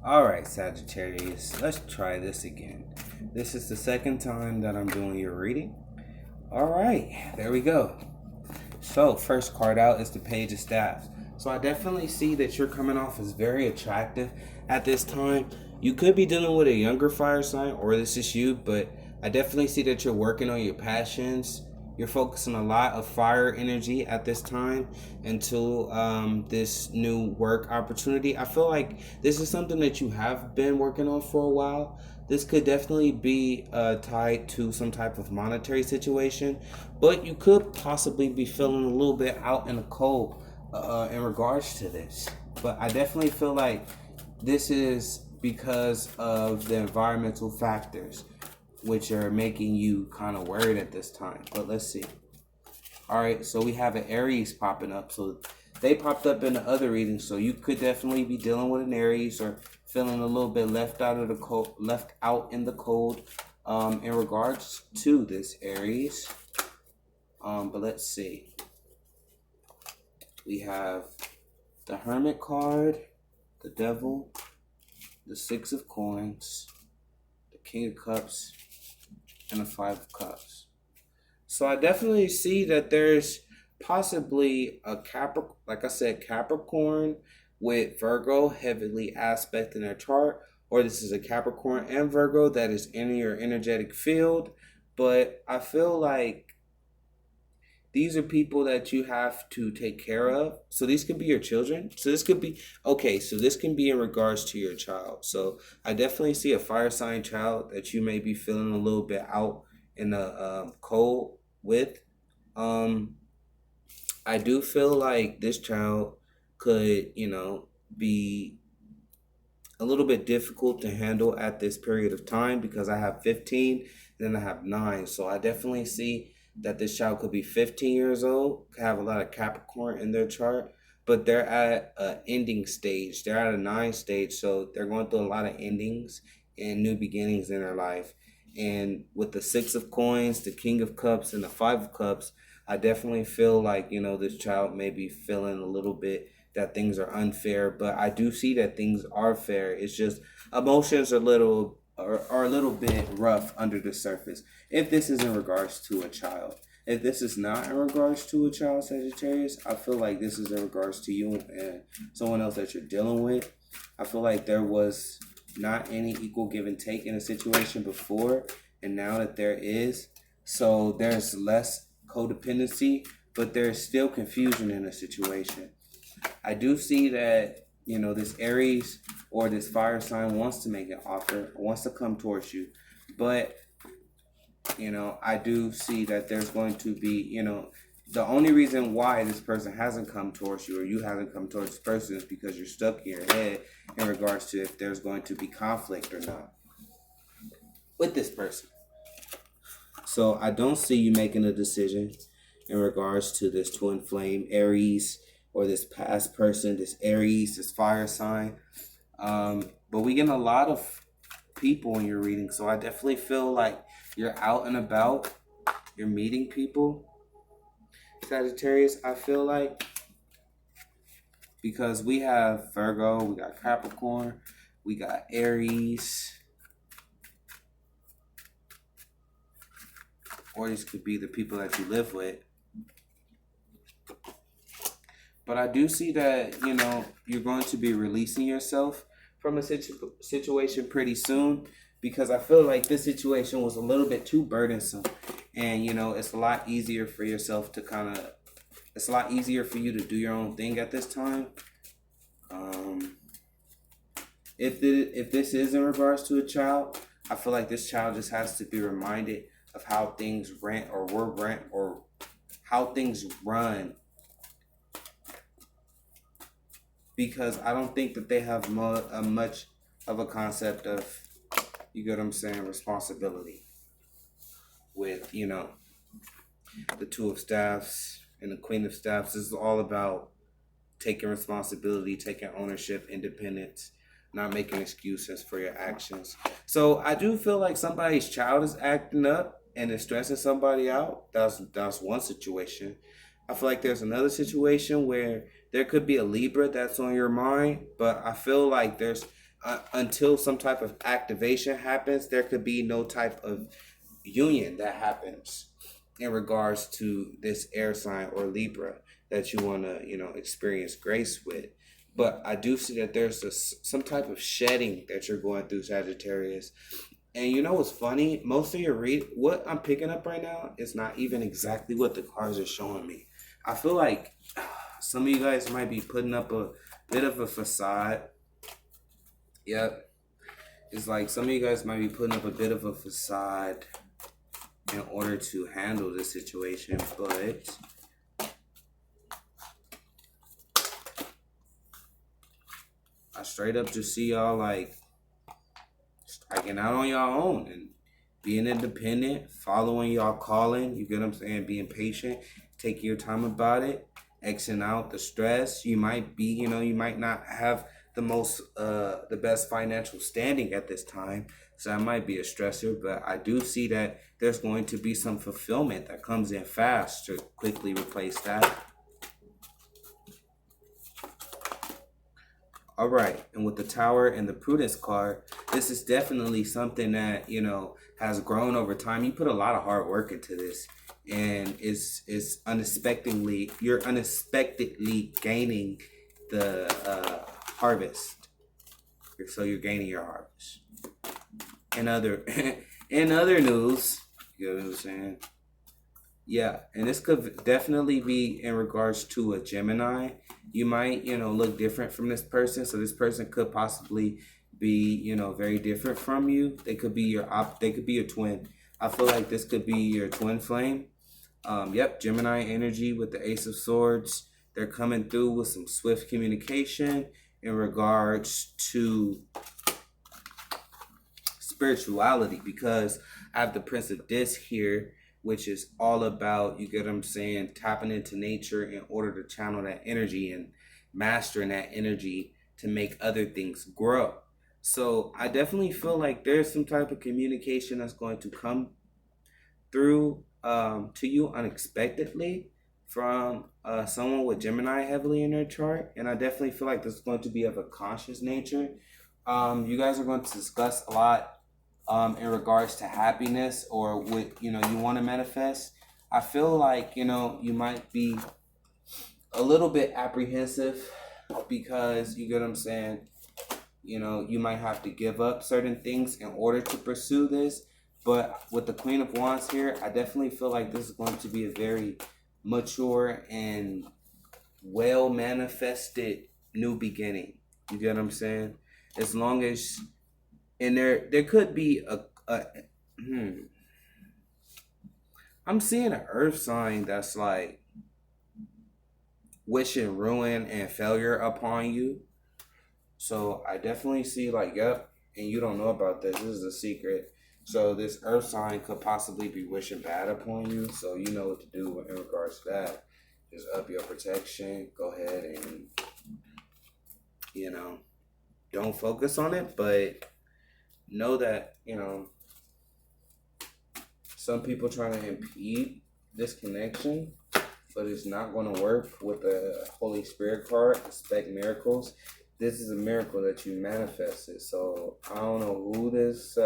Alright, Sagittarius, let's try this again. This is the second time that I'm doing your reading. Alright, there we go. So, first card out is the Page of Staffs. So I definitely see that you're coming off as very attractive at this time. You could be dealing with a younger fire sign, or this is you, but I definitely see that you're working on your passions. You're focusing a lot of fire energy at this time until this new work opportunity. I feel like this is something that you have been working on for a while. This could definitely be tied to some type of monetary situation, but you could possibly be feeling a little bit out in the cold in regards to this. But I definitely feel like this is because of the environmental factors, which are making you kind of worried at this time. But let's see. All right, so we have an Aries popping up. So they popped up in the other reading. So you could definitely be dealing with an Aries or feeling a little bit left out of the cold, left out in the cold in regards to this Aries. But let's see. We have the Hermit card, the Devil, the Six of Coins, the King of Cups, and the Five of Cups. So I definitely see that there's possibly a Capricorn, like I said, Capricorn with Virgo heavily aspect in their chart, or this is a Capricorn and Virgo that is in your energetic field. But I feel like these are people that you have to take care of. So these could be your children. So this could be, okay, so this can be in regards to your child. So I definitely see a fire sign child that you may be feeling a little bit out in the cold with. I do feel like this child could, be a little bit difficult to handle at this period of time because I have 15 and then I have 9. So I definitely see that this child could be 15 years old, could have a lot of Capricorn in their chart, but they're at an ending stage. They're at a 9 stage, so they're going through a lot of endings and new beginnings in their life. And with the Six of Coins, the King of Cups, and the Five of Cups, I definitely feel like, this child may be feeling a little bit that things are unfair, but I do see that things are fair. It's just emotions are a little bit rough under the surface. If this is in regards to a child. If this is not in regards to a child, Sagittarius, I feel like this is in regards to you and someone else that you're dealing with. I feel like there was not any equal give and take in a situation before, and now that there is, so there's less codependency, but there's still confusion in a situation. I do see that, this Aries or this fire sign wants to make an offer, wants to come towards you. But, I do see that there's going to be, the only reason why this person hasn't come towards you or you haven't come towards this person is because you're stuck in your head in regards to if there's going to be conflict or not with this person. So I don't see you making a decision in regards to this twin flame Aries or this past person, this Aries, this fire sign. But we get a lot of people in your reading. So I definitely feel like you're out and about. You're meeting people, Sagittarius, I feel like. Because we have Virgo, we got Capricorn, we got Aries. Or these could be the people that you live with. But I do see that, you're going to be releasing yourself from a situation pretty soon, because I feel like this situation was a little bit too burdensome. And, it's a lot easier for yourself to it's a lot easier for you to do your own thing at this time. If this is in regards to a child, I feel like this child just has to be reminded of how things or how things run. Because I don't think that they have much of a concept of, you get what I'm saying, responsibility with, the Two of Staffs and the Queen of Staffs. This is all about taking responsibility, taking ownership, independence, not making excuses for your actions. So I do feel like somebody's child is acting up and is stressing somebody out. That's one situation. I feel like there's another situation where there could be a Libra that's on your mind, but I feel like there's until some type of activation happens, there could be no type of union that happens in regards to this air sign or Libra that you want to, experience grace with. But I do see that there's some type of shedding that you're going through, Sagittarius. And you know what's funny? Most of your what I'm picking up right now is not even exactly what the cards are showing me. I feel like some of you guys might be putting up a bit of a facade. Yep. It's like some of you guys might be putting up a bit of a facade in order to handle the situation, but I straight up just see y'all like striking out on y'all own and being independent, following y'all calling, you get what I'm saying, being patient, taking your time about it, Xing out the stress. You might be, you might not have the best financial standing at this time, so that might be a stressor, but I do see that there's going to be some fulfillment that comes in fast to quickly replace that. All right, and with the Tower and the Prudence card, this is definitely something that, has grown over time. You put a lot of hard work into this, and it's you're unexpectedly gaining the harvest. So you're gaining your harvest. In other news, you know what I'm saying? Yeah, and this could definitely be in regards to a Gemini. You might, look different from this person. So this person could possibly be, very different from you. They could be they could be your twin. I feel like this could be your twin flame. Yep, Gemini energy with the Ace of Swords. They're coming through with some swift communication in regards to spirituality, because I have the Prince of Disc here, which is all about, you get what I'm saying, tapping into nature in order to channel that energy and mastering that energy to make other things grow. So I definitely feel like there's some type of communication that's going to come through to you unexpectedly from someone with Gemini heavily in their chart. And I definitely feel like this is going to be of a conscious nature. You guys are going to discuss a lot in regards to happiness or what you want to manifest. I feel like you might be a little bit apprehensive because you get what I'm saying. You might have to give up certain things in order to pursue this. But with the Queen of Wands here, I definitely feel like this is going to be a very mature and well manifested new beginning. You get what I'm saying? As long as and there could be I'm seeing an earth sign that's like wishing ruin and failure upon you. So I definitely see like, yep, and you don't know about this. This is a secret. So this earth sign could possibly be wishing bad upon you. So you know what to do in regards to that. Just up your protection. Go ahead and, don't focus on it, but know that, some people trying to impede this connection, but it's not going to work with the Holy Spirit card, expect miracles. This is a miracle that you manifested. So I don't know who this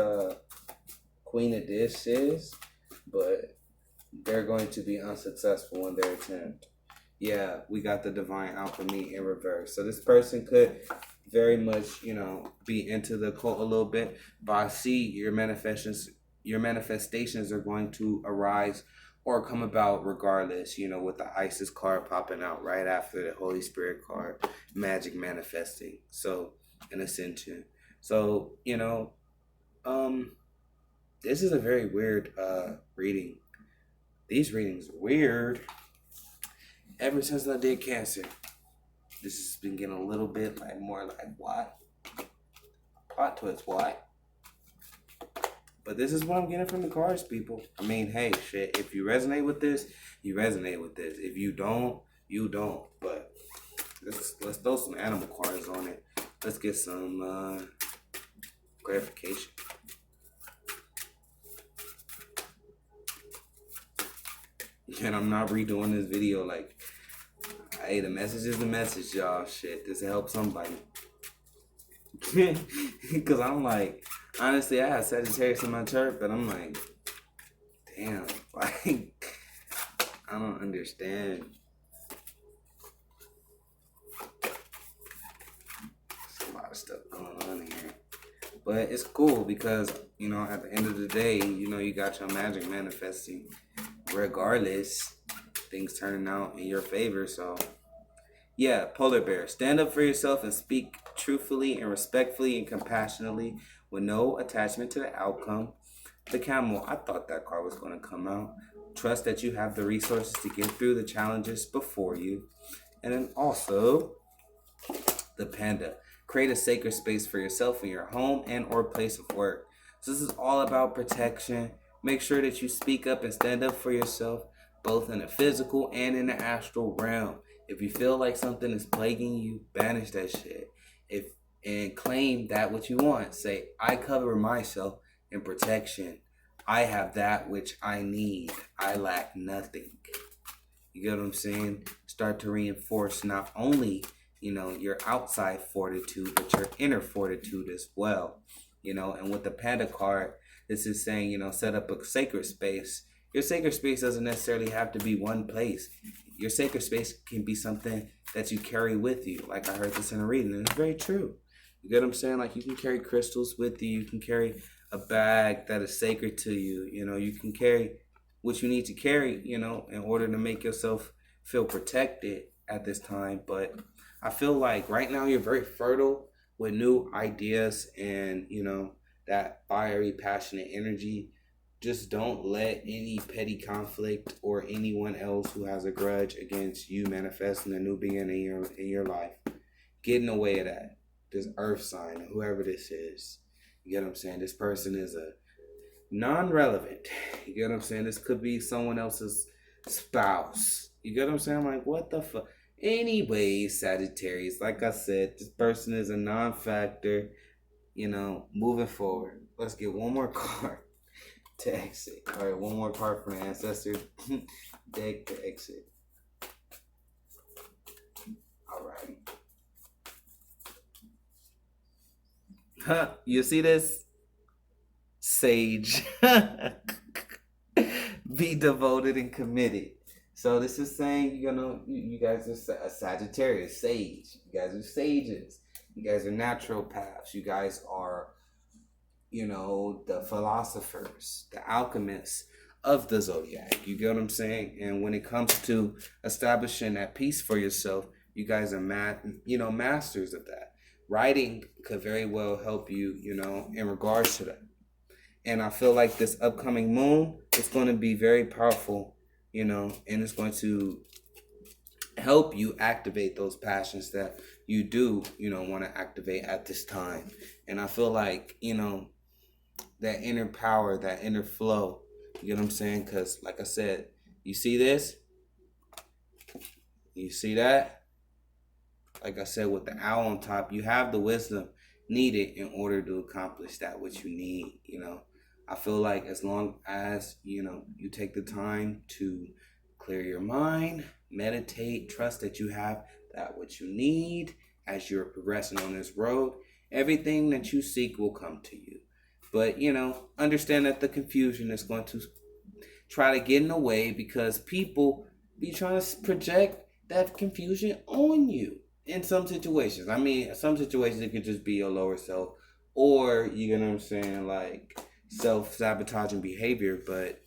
Queen of Discs is, but they're going to be unsuccessful in their attempt. Yeah, we got the Divine Alchemy in reverse. So this person could very much, be into the occult a little bit, but I see your manifestations are going to arise or come about regardless, with the Isis card popping out right after the Holy Spirit card, magic manifesting. So, in Ascension. So, this is a very weird reading. These readings are weird. Ever since I did Cancer, this has been getting a little bit more like what? Plot twist, what? But this is what I'm getting from the cards, people. I mean, hey, shit, if you resonate with this, you resonate with this. If you don't, you don't. But let's throw some animal cards on it. Let's get some clarification. And I'm not redoing this video like, hey, the message is the message, y'all. Shit, this helps somebody. Because I'm like, honestly, I have Sagittarius in my chart, but I'm like, damn, like, I don't understand. There's a lot of stuff going on here. But it's cool because, at the end of the day, you got your magic manifesting. Regardless, things turning out in your favor. So, yeah, polar bear. Stand up for yourself and speak truthfully and respectfully and compassionately with no attachment to the outcome. The camel. I thought that card was going to come out. Trust that you have the resources to get through the challenges before you. And then also, the panda. Create a sacred space for yourself in your home and or place of work. So this is all about protection. Make sure that you speak up and stand up for yourself, both in the physical and in the astral realm. If you feel like something is plaguing you, banish that shit. And claim that what you want. Say, I cover myself in protection. I have that which I need. I lack nothing. You get what I'm saying? Start to reinforce not only, your outside fortitude, but your inner fortitude as well. And with the panda card, this is saying, set up a sacred space. Your sacred space doesn't necessarily have to be one place. Your sacred space can be something that you carry with you. Like I heard this in a reading, and it's very true. You get what I'm saying? Like you can carry crystals with you. You can carry a bag that is sacred to you. You can carry what you need to carry, in order to make yourself feel protected at this time. But I feel like right now you're very fertile with new ideas and, that fiery, passionate energy. Just don't let any petty conflict or anyone else who has a grudge against you manifesting a new beginning in your life get in the way of that. This earth sign, whoever this is, you get what I'm saying? This person is a non-relevant. You get what I'm saying? This could be someone else's spouse. You get what I'm saying? I'm like, what the fuck? Anyways, Sagittarius, like I said, this person is a non-factor, moving forward. Let's get one more card to exit. All right, one more card from the ancestor deck to exit. All right. You see this? Sage. Be devoted and committed. So this is saying, you guys are a Sagittarius, sage. You guys are sages. You guys are naturopaths. You guys are, the philosophers, the alchemists of the zodiac. You get what I'm saying? And when it comes to establishing that peace for yourself, you guys are masters of that. Writing could very well help you, in regards to that. And I feel like this upcoming moon is going to be very powerful, and it's going to help you activate those passions that you do, want to activate at this time. And I feel like, that inner power, that inner flow, you get what I'm saying? Because like I said, you see this? You see that? Like I said, with the owl on top, you have the wisdom needed in order to accomplish that which you need, I feel like as long as, you take the time to clear your mind, meditate, trust that you have that which you need as you're progressing on this road, everything that you seek will come to you. But, understand that the confusion is going to try to get in the way because people be trying to project that confusion on you in some situations. I mean, some situations it could just be your lower self, or, you know what I'm saying, like self-sabotaging behavior, but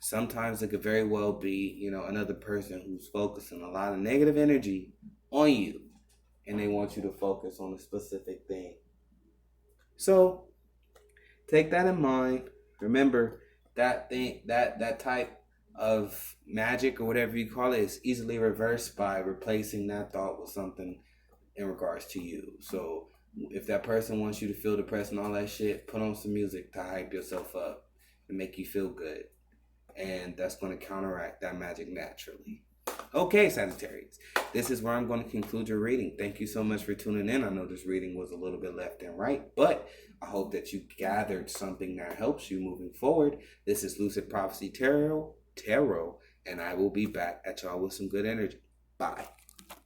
sometimes it could very well be, another person who's focusing a lot of negative energy on you, and they want you to focus on a specific thing. So take that in mind. Remember that thing, that type of magic or whatever you call it is easily reversed by replacing that thought with something in regards to you. So if that person wants you to feel depressed and all that shit, put on some music to hype yourself up and make you feel good. And that's going to counteract that magic naturally. Okay, Sagittarius, this is where I'm going to conclude your reading. Thank you so much for tuning in. I know this reading was a little bit left and right, but I hope that you gathered something that helps you moving forward. This is Lucid Prophecy Tarot, and I will be back at y'all with some good energy. Bye.